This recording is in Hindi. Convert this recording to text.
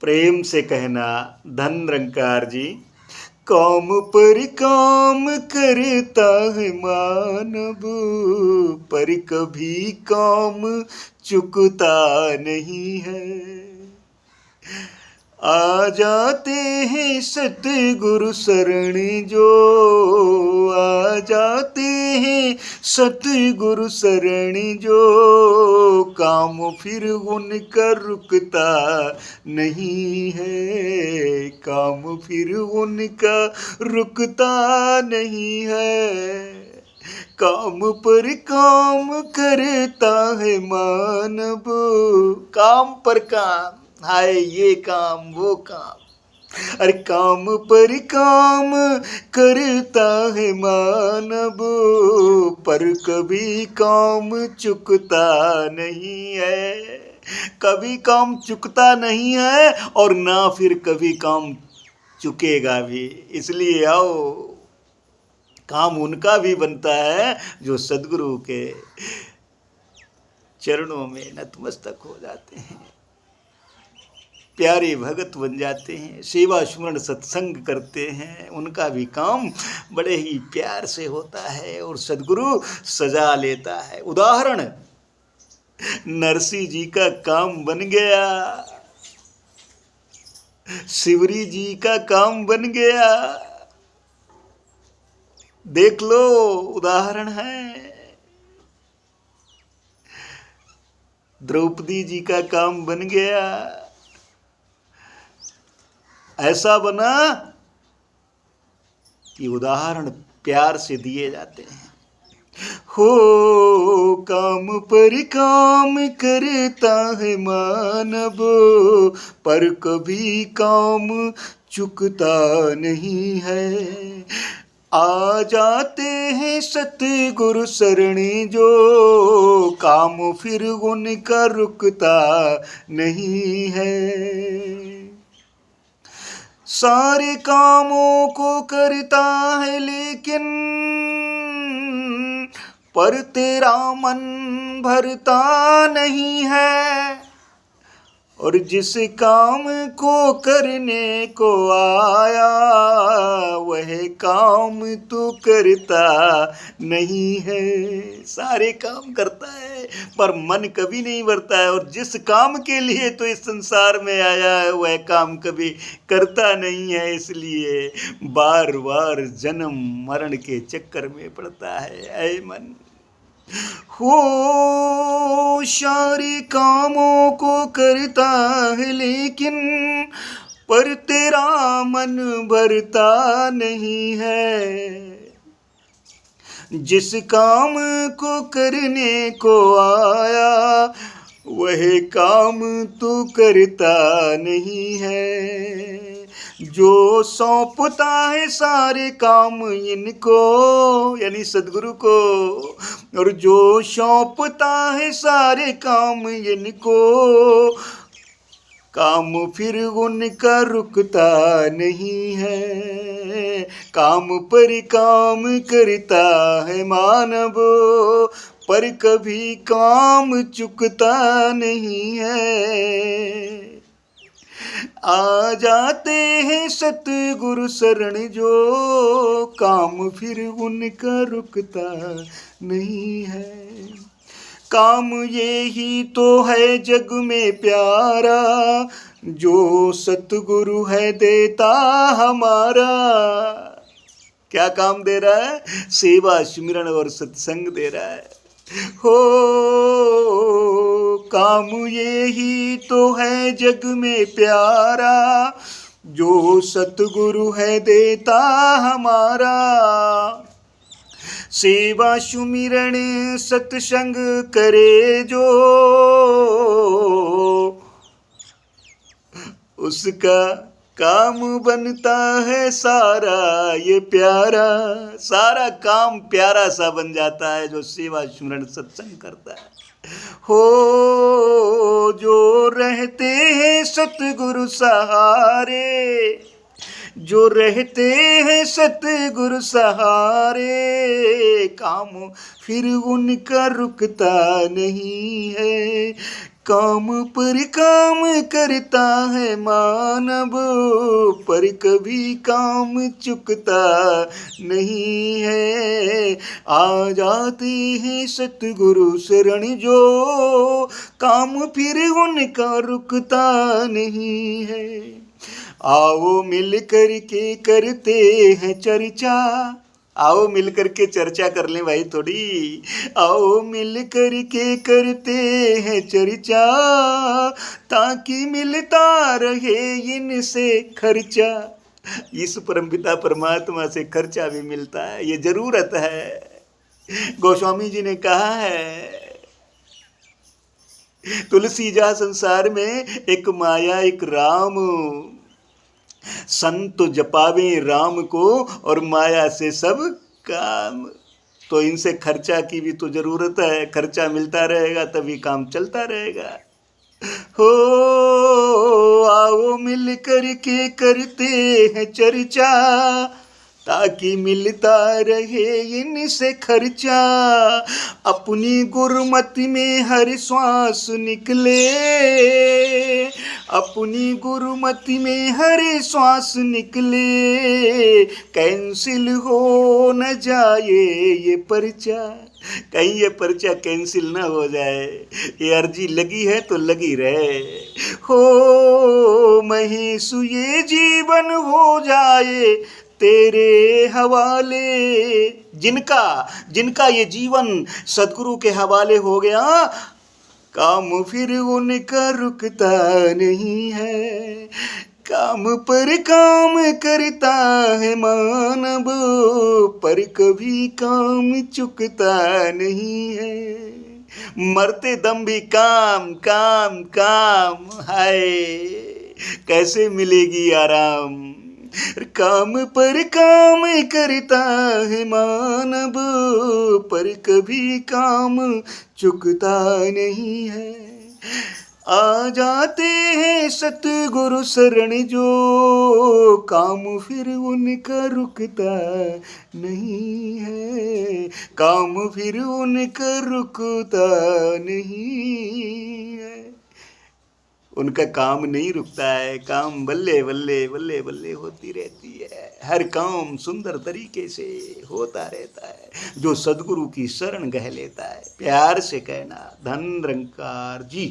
प्रेम से कहना धन निरंकार जी। काम पर काम करता है मानव, पर कभी काम चुकता नहीं है। आ जाते हैं सतगुरु शरण जो, आ जाते हैं सतगुरु शरण जो, काम फिर उनका रुकता नहीं है, काम फिर उनका रुकता नहीं है। काम पर काम करता है मानव, काम पर काम, हाय ये काम वो काम, अरे काम पर काम करता है मानव, पर कभी काम चुकता नहीं है। कभी काम चुकता नहीं है और ना फिर कभी काम चुकेगा भी। इसलिए आओ, काम उनका भी बनता है जो सद्गुरु के चरणों में नतमस्तक हो जाते हैं, प्यारे भगत बन जाते हैं, सेवा सुमरण सत्संग करते हैं। उनका भी काम बड़े ही प्यार से होता है और सद्गुरु सजा लेता है। उदाहरण, नरसिंह जी का काम बन गया, शिवरी जी का काम बन गया। देख लो, उदाहरण है। द्रौपदी जी का काम बन गया, ऐसा बना कि उदाहरण प्यार से दिए जाते हैं। हो काम पर काम करता है मानव, पर कभी काम चुकता नहीं है। आ जाते हैं सतगुरु शरण जो, काम फिर उनका रुकता नहीं है। सारे कामों को करता है लेकिन, पर तेरा मन भरता नहीं है। और जिस काम को करने को आया, वह काम तो करता नहीं है। सारे काम करता है पर मन कभी नहीं भरता है, और जिस काम के लिए तो इस संसार में आया है वह काम कभी करता नहीं है। इसलिए बार बार जन्म मरण के चक्कर में पड़ता है। ऐ मन, हो सारे कामों को करता है लेकिन, पर तेरा मन भरता नहीं है। जिस काम को करने को आया, वह काम तो करता नहीं है। जो सौंपता है सारे काम इनको, यानी सद्गुरु को, और जो सौंपता है सारे काम इनको, काम फिर उनका रुकता नहीं है। काम पर काम करता है मानव, पर कभी काम चुकता नहीं है। आ जाते हैं सतगुरु शरण जो, काम फिर उनका रुकता नहीं है। काम ये ही तो है जग में प्यारा, जो सतगुरु है देता हमारा। क्या काम दे रहा है? सेवा सुमिरन और सत्संग दे रहा है। हो काम ये ही तो है जग में प्यारा, जो सतगुरु है देता हमारा। सेवा सुमिरन सत्संग करे जो, उसका काम बनता है सारा ये प्यारा। सारा काम प्यारा सा बन जाता है जो सेवा सुमिरन सत्संग करता है। हो जो रहते हैं सतगुरु सहारे, जो रहते हैं सतगुरु सहारे, काम फिर उनका रुकता नहीं है। काम पर काम करता है मानव, पर कभी काम चुकता नहीं है। आ जाते हैं सतगुरु शरण जो, काम फिर उनका रुकता नहीं है। आओ मिल कर के करते हैं चर्चा, आओ मिल करके चर्चा कर लें भाई थोड़ी। आओ मिल करके करते हैं चर्चा, ताकि मिलता रहे इनसे खर्चा। इस परमपिता परमात्मा से खर्चा भी मिलता है, ये जरूरत है। गोस्वामी जी ने कहा है, तुलसी जा संसार में एक माया एक राम, संत जपावे राम को और माया से सब काम। तो इनसे खर्चा की भी तो जरूरत है, खर्चा मिलता रहेगा तभी काम चलता रहेगा। हो आओ मिल कर के करते हैं चर्चा, ताकि मिलता रहे इनसे खर्चा। अपनी गुरुमति में हर श्वास निकले, अपनी गुरुमति में हर श्वास निकले, कैंसिल हो न जाए ये पर्चा। कहीं ये पर्चा कैंसिल ना हो जाए, ये अर्जी लगी है तो लगी रहे। हो महेशु ये जीवन हो जाए तेरे हवाले, जिनका ये जीवन सदगुरु के हवाले हो गया, काम फिर उनका रुकता नहीं है। काम पर काम करता है मानव, पर कभी काम चुकता नहीं है। मरते दम भी काम काम काम, हाय कैसे मिलेगी आराम। काम पर काम करता है मानव, पर कभी काम चुकता नहीं है। आ जाते हैं सतगुरु शरण जो, काम फिर उनका रुकता नहीं है। काम फिर उनका रुकता नहीं है। उनका काम नहीं रुकता है, काम बल्ले बल्ले बल्ले बल्ले होती रहती है। हर काम सुंदर तरीके से होता रहता है जो सदगुरु की शरण गह लेता है। प्यार से कहना, धन निरंकार जी।